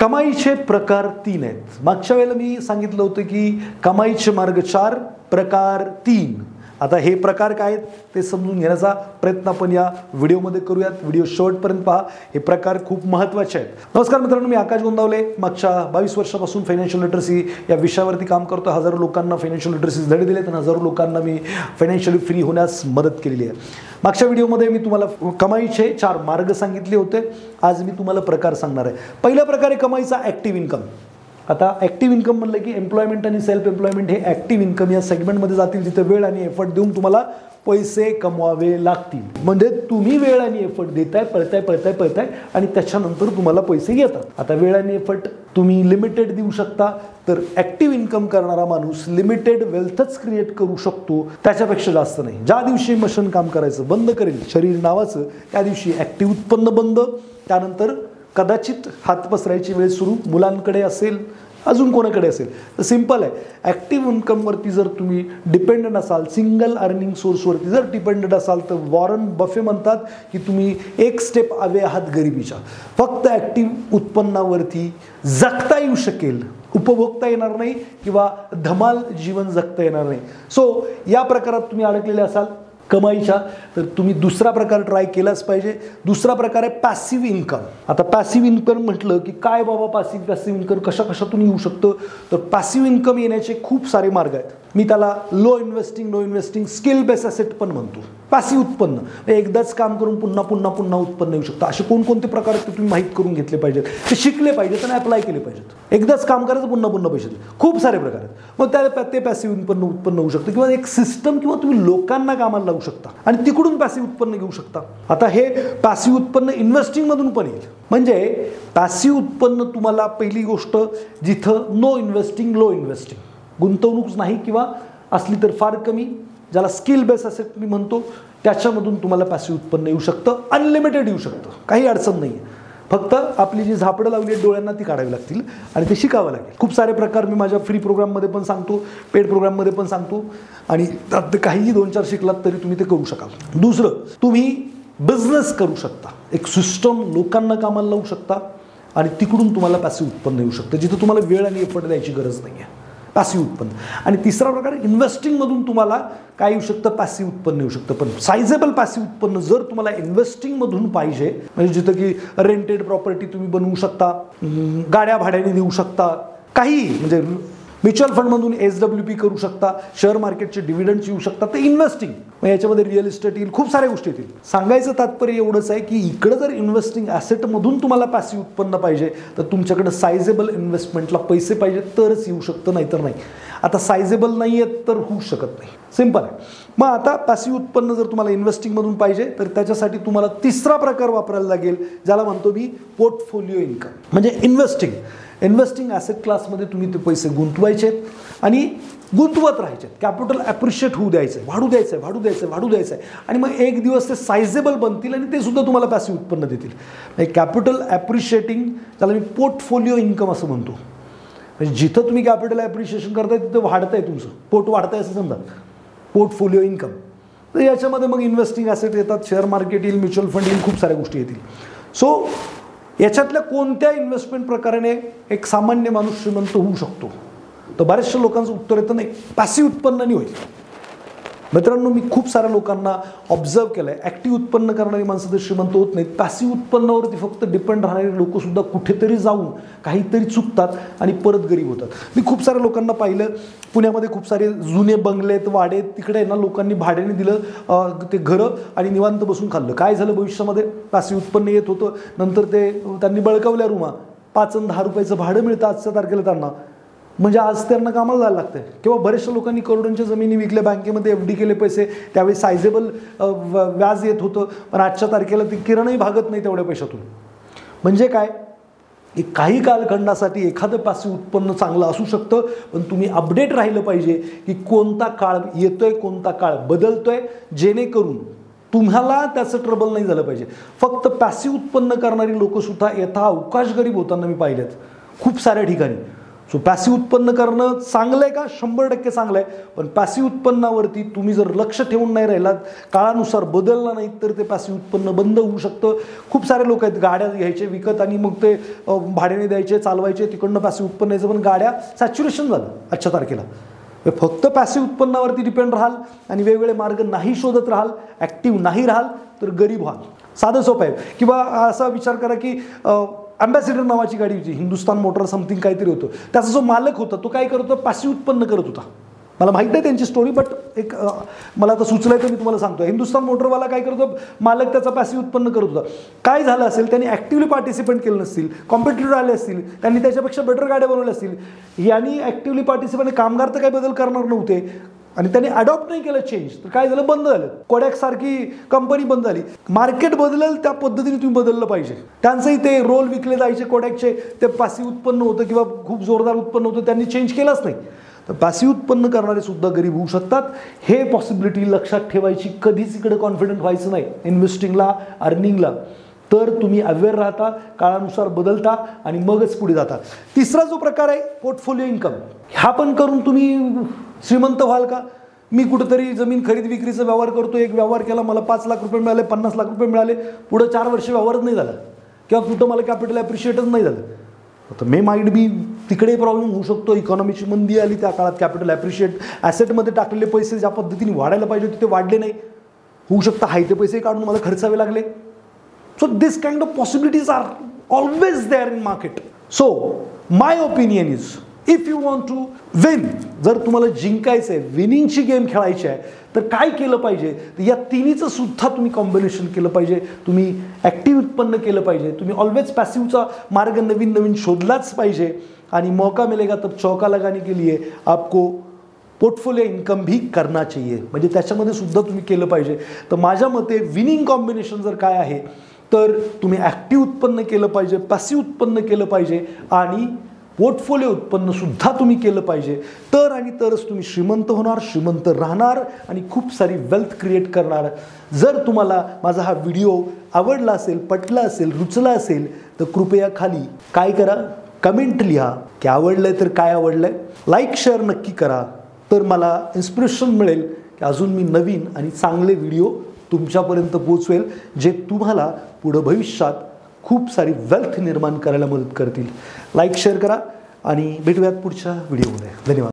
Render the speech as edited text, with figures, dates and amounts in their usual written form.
कमाईचे प्रकार 3 आहेत। मागच्या वेळेला मी सांगितलं होतं की कमाईचे मार्ग 4, प्रकार 3। आता हे प्रकार काय आहेत ते समजून घेण्याचा प्रयत्न आपण या व्हिडिओमध्ये करूयात। व्हिडिओ शेवटपर्यंत पहा, हे प्रकार खूप महत्त्वाचे आहेत। नमस्कार मित्रांनो, मी आकाश गोंदावले। मागच्या 22 वर्षापासून फायनान्शियल लिटरसी या विषयावरती काम करतो। हजारो लोकांना फायनान्शियल लिटरसी धडे दिलेत आणि हजारो लोकांना मी फायनान्शियली फ्री होण्यास मदत केलेली आहे। मागच्या व्हिडिओमध्ये मी तुम्हाला कमाईचे 4 मार्ग सांगितले होते। आज मी तुम्हाला प्रकार सांगणार आहे। पहिला प्रकार आहे कमाईचा ॲक्टिव्ह इन्कम। आता ॲक्टिव्ह इन्कम म्हणलं की एम्प्लॉयमेंट आणि सेल्फ एम्प्लॉयमेंट हे ॲक्टिव्ह इन्कम या सेगमेंटमध्ये जातील, जिथे वेळ आणि एफर्ट देऊन तुम्हाला पैसे कमवावे लागतील। म्हणजे तुम्ही वेळ आणि एफर्ट देताय, पळताय आणि त्याच्यानंतर तुम्हाला पैसे येतात। आता वेळ आणि एफर्ट तुम्ही लिमिटेड देऊ शकता, तर ॲक्टिव्ह इन्कम करणारा माणूस लिमिटेड वेल्थच क्रिएट करू शकतो, त्याच्यापेक्षा जास्त नाही। ज्या दिवशी मशीन काम करायचं बंद करेल शरीर नावाचं, त्या दिवशी ॲक्टिव्ह उत्पन्न बंद। त्यानंतर कदाचित हात पसरायची वेळ सुरू, मुलांकडे असेल, अजून कोणाकडे असेल। तर सिंपल आहे, ॲक्टिव्ह इन्कमवरती जर तुम्ही डिपेंडंट असाल, सिंगल अर्निंग सोर्सवरती जर डिपेंडंट असाल, तर वॉरन बफे म्हणतात की तुम्ही एक स्टेप अवे आहात गरिबीच्या। फक्त ॲक्टिव्ह उत्पन्नावरती जगता येऊ शकेल, उपभोगता येणार नाही किंवा धमाल जीवन जगता येणार नाही। सो या प्रकारात तुम्ही अडकलेले असाल कमाईच्या, तर तुम्ही दुसरा प्रकार ट्राय केलाच पाहिजे। दुसरा प्रकार आहे पॅसिव्ह इन्कम। आता पॅसिव्ह इन्कम म्हटलं की काय बाबा, पॅसिव्ह इन्कम कशातून येऊ शकतं? तर पॅसिव्ह इन्कम येण्याचे खूप सारे मार्ग आहेत। मी त्याला low investing skill base asset पण म्हणतो। पॅसिव्ह उत्पन्न एकदाच काम करून पुन्हा उत्पन्न येऊ शकतं। असे कोणकोणते प्रकार आहेत ते तुम्ही माहीत करून घेतले पाहिजेत, ते शिकले पाहिजेत आणि अप्लाय केले पाहिजेत। एकदाच काम करायचं, पुन्हा पैसे दे, खूप सारे प्रकार आहेत। मग ते पॅसिव्ह उत्पन्न होऊ शकतं, किंवा एक सिस्टम किंवा तुम्ही लोकांना कामाला लावू शकता आणि तिकडून पॅसिव्ह उत्पन्न घेऊ शकता। आता हे पॅसिव्ह उत्पन्न इन्व्हेस्टिंग मधून पण येईल। म्हणजे पॅसिव्ह उत्पन्न तुम्हाला पहिली गोष्ट, जिथं नो इन्व्हेस्टिंग लो इन्व्हेस्टिंग, गुंतवणूक नाही किंवा असली तर फार कमी, ज्याला स्किल बेस असेट मी म्हणतो, त्याच्यामधून तुम्हाला पॅसिव्ह उत्पन्न येऊ शकतं। अनलिमिटेड येऊ शकतं, काही अडचण नाही आहे। फक्त आपली जी झापडं लावली आहेत डोळ्यांना ती काढावी लागतील आणि ते शिकावं लागेल। खूप सारे प्रकार मी माझ्या फ्री प्रोग्राममध्ये पण सांगतो, पेड प्रोग्राममध्ये पण सांगतो, आणि त्यात काहीही 2-4 शिकलात तरी तुम्ही ते करू शकाल। दुसरं, तुम्ही बिझनेस करू शकता, एक सिस्टम लोकांना कामाला लावू शकता आणि तिकडून तुम्हाला पॅसिव्ह उत्पन्न येऊ शकतं, जिथं तुम्हाला वेळ आणि एफर्ट द्यायची गरज नाही आहे, पॅसिव्ह उत्पन्न। आणि तिसरा प्रकार, इन्व्हेस्टिंगमधून तुम्हाला काय येऊ शकतं? पॅसिव्ह उत्पन्न येऊ शकतं। पण सायझेबल पॅसिव्ह उत्पन्न जर तुम्हाला इन्व्हेस्टिंगमधून पाहिजे, म्हणजे जिथं की रेंटेड प्रॉपर्टी तुम्ही बनवू शकता, गाड्या भाड्याने देऊ शकता, काही म्हणजे म्युच्युअल फंडमधून SWP करू शकता, शेअर मार्केटचे डिव्हिडंड्स येऊ शकतात, ते इन्व्हेस्टिंग। मग याच्यामध्ये रिअल इस्टेट येईल, खूप साऱ्या गोष्टी येतील। सांगायचं तात्पर्य एवढंच आहे की इकडं जर इन्व्हेस्टिंग ॲसेटमधून तुम्हाला पॅसिव्ह उत्पन्न पाहिजे, तर तुमच्याकडे सायझेबल इन्व्हेस्टमेंटला पैसे पाहिजे तरच येऊ शकतं, नाहीतर नाही। आता सायझेबल नाही आहेत तर होऊ शकत नाही, सिंपल आहे। मग आता पॅसिव्ह उत्पन्न जर तुम्हाला इन्व्हेस्टिंगमधून पाहिजे, तर त्याच्यासाठी तुम्हाला तिसरा प्रकार वापरायला लागेल, ज्याला म्हणतो मी पोर्टफोलिओ इन्कम। म्हणजे इन्व्हेस्टिंग ॲसेट क्लासमध्ये तुम्ही ते पैसे गुंतवायचे आणि गुंतवत राहायचे, कॅपिटल ॲप्रिशिएट होऊ द्यायचं, वाढू द्यायचं आणि मग एक दिवस ते सायझेबल बनतील आणि ते सुद्धा तुम्हाला पॅसिव्ह उत्पन्न देतील। म्हणजे कॅपिटल ॲप्रिशिएटिंग, त्याला मी पोर्टफोलिओ इन्कम असं म्हणतो। म्हणजे जिथं तुम्ही कॅपिटल ॲप्रिशिएशन करताय तिथं वाढतंय, तुमचं पोट वाढतंय असं समजा, पोर्टफोलिओ इन्कम। तर याच्यामध्ये मग इन्व्हेस्टिंग ॲसेट येतात, शेअर मार्केट येईल, म्युच्युअल फंड येईल, खूप साऱ्या गोष्टी येतील। सो याच्यातल्या कोणत्या इन्व्हेस्टमेंट प्रकाराने एक सामान्य माणूस श्रीमंत होऊ शकतो? तर बऱ्याचशा लोकांचं उत्तर येतं नाही, पॅसिव्ह उत्पन्नाने होईल। मित्रांनो, मी खूप साऱ्या लोकांना ऑब्झर्व केलं आहे, ॲक्टिव्ह उत्पन्न करणारी माणसं तर श्रीमंत होत नाहीत, पॅसिव्ह उत्पन्नावरती फक्त डिपेंड राहणारे लोकसुद्धा कुठेतरी जाऊन काहीतरी चुकतात आणि परत गरीब होतात। मी खूप साऱ्या लोकांना पाहिलं, पुण्यामध्ये खूप सारे जुने बंगलेत, वाडे, तिकडे ना लोकांनी भाड्याने दिलं ते घरं आणि निवांत बसून खाल्लं। काय झालं, भविष्यामध्ये पॅसिव्ह उत्पन्न येत होतं, नंतर त्यांनी बळकावल्या रूमा, 5 आणि 10 रुपयाचं भाडं मिळतं आजच्या तारखेला त्यांना, म्हणजे आज त्यांना कामाला जायला लागतंय। किंवा बऱ्याचशा लोकांनी करोडोंच्या जमिनी विकल्या, बँकेमध्ये FD केले पैसे, त्यावेळी सायझेबल व्याज येत होतं, पण आजच्या तारखेला ती किरणही भागत नाही तेवढ्या पैशातून। म्हणजे काय, काही कालखंडासाठी एखादं पॅसिव्ह उत्पन्न चांगलं असू शकतं, पण तुम्ही अपडेट राहिलं पाहिजे की कोणता काळ येतोय, कोणता काळ बदलतोय, जेणेकरून तुम्हाला त्याचं ट्रबल नाही झालं पाहिजे। फक्त पॅसिव्ह उत्पन्न करणारी लोकसुद्धा यथा अवकाश गरीब होताना मी पाहिलेत खूप साऱ्या ठिकाणी। सो पॅसिव्ह उत्पन्न करणं चांगलं आहे का? 100% चांगलं आहे. पण पॅसिव्ह उत्पन्नावरती तुम्ही जर लक्ष ठेवून नाही राहिलात, काळानुसार बदलला नाही तर ते पॅसिव्ह उत्पन्न बंद होऊ शकतं. खूप सारे लोक आहेत गाड्या घ्यायचे विकत आणि मग ते भाड्याने द्यायचे, चालवायचे, तिकडनं पॅसिव्ह उत्पन्न यायचं, पण गाड्या सॅच्युरेशन झालं आजच्या तारखेला. फक्त पॅसिव्ह उत्पन्नावरती डिपेंड राहाल आणि वेगवेगळे मार्ग नाही शोधत राहाल, ॲक्टिव्ह नाही राहाल तर गरीब व्हाल. साधं सोपं आहे. किंवा असा विचार करा की अँबॅसिडर नावाची गाडी होती, हिंदुस्तान मोटर समथिंग काहीतरी होतं. त्याचा जो मालक होता तो काय करत होता? पॅसिव्ह उत्पन्न करत होता. मला माहीत नाही त्यांची स्टोरी, बट एक मला आता सुचलंय तर मी तुम्हाला सांगतो. हिंदुस्तान मोटरवाला काय करत होता? मालक त्याचा पॅसिव्ह उत्पन्न करत होता. काय झालं असेल, त्यांनी ॲक्टिव्हली पार्टिसिपेट केलं नसतील, कॉम्पिटिटर आले असतील, त्यांनी त्याच्यापेक्षा बेटर गाड्या बनवल्या असतील. यांनी ॲक्टिव्हली पार्टिसिपेट, कामगार तर काही बदल करणार नव्हते आणि त्यांनी अडॉप्ट नाही केलं चेंज, तर काय झालं? बंद झालं. कोडॅक सारखी कंपनी बंद झाली. मार्केट बदलेल त्या पद्धतीने तुम्ही बदललं पाहिजे. त्यांचंही ते रोल विकले जायचे कोडॅकचे, ते पॅसिव्ह उत्पन्न होतं किंवा खूप जोरदार उत्पन्न होतं, त्यांनी चेंज केलंच नाही. तर पॅसिव्ह उत्पन्न करणारे सुद्धा गरीब होऊ शकतात. हे पॉसिबिलिटी लक्षात ठेवायची. कधीच इकडे कॉन्फिडंट व्हायचं नाही इन्व्हेस्टिंगला, अर्निंगला. तर तुम्ही अवेअर राहता, काळानुसार बदलता आणि मगच पुढे जाता. तिसरा जो प्रकार आहे पोर्टफोलिओ इन्कम, ह्या पण करून तुम्ही श्रीमंत व्हाल का? मी कुठेतरी जमीन खरेदी विक्रीचा व्यवहार करतो, एक व्यवहार केला, मला 5 लाख रुपये मिळाले, 50 लाख रुपये मिळाले, पुढे 4 वर्ष व्यवहारच नाही झाला किंवा कुठं मला कॅपिटल ॲप्रिशिएटच नाही झालं. तर मे माइट बी तिकडे प्रॉब्लेम होऊ शकतो. इकॉनॉमीची मंदी आली, त्या काळात कॅपिटल ॲप्रिशिएट, ॲसेटमध्ये टाकलेले पैसे ज्या पद्धतीने वाढायला पाहिजे होते ते वाढले नाही. होऊ शकतं हाय ते पैसे काढून मला खर्चावे लागले. So this kind of possibilities are always there in market. So my opinion is, if you want to win, जर तुम्हाला जिंकायचं आहे, विनिंगची गेम खेळायची आहे, तर काय केलं पाहिजे? तर या तिन्हीचं सुद्धा तुम्ही कॉम्बिनेशन केलं पाहिजे. तुम्ही ॲक्टिव्ह उत्पन्न केलं पाहिजे. तुम्ही ऑलवेज पॅसिव्हचा मार्ग नवीन नवीन शोधलाच पाहिजे. आणि मौका मिलेगा तब चौका लगाने के लिए आपको पोर्टफोलिओ इन्कम भी करना चाहिए. म्हणजे त्याच्यामध्ये सुद्धा तुम्ही केलं पाहिजे. तर माझ्या मते विनिंग कॉम्बिनेशन जर काय आहे, तर तुम्ही ॲक्टिव्ह उत्पन्न केलं पाहिजे, पॅसिव्ह उत्पन्न केलं पाहिजे आणि पोर्टफोलिओ उत्पन्न सुद्धा तुम्ही केलं पाहिजे. तर आणि तरच तुम्ही श्रीमंत होणार, श्रीमंत राहणार आणि खूप सारी वेल्थ क्रिएट करणार. जर तुम्हाला माझा हा व्हिडिओ आवडला असेल, पटला असेल, रुचला असेल, तर कृपया खाली काय करा? कमेंट लिहा की आवडलंय तर काय आवडलंय. लाईक शेअर नक्की करा. तर मला इन्स्पिरेशन मिळेल की अजून मी नवीन आणि चांगले व्हिडिओ तुमच्यापर्यंत पोचवेल, जे तुम्हाला पुढं भविष्यात खूप सारी वेल्थ निर्माण करायला मदत करतील. लाईक शेअर करा आणि भेटूयात पुढच्या व्हिडिओमध्ये. धन्यवाद.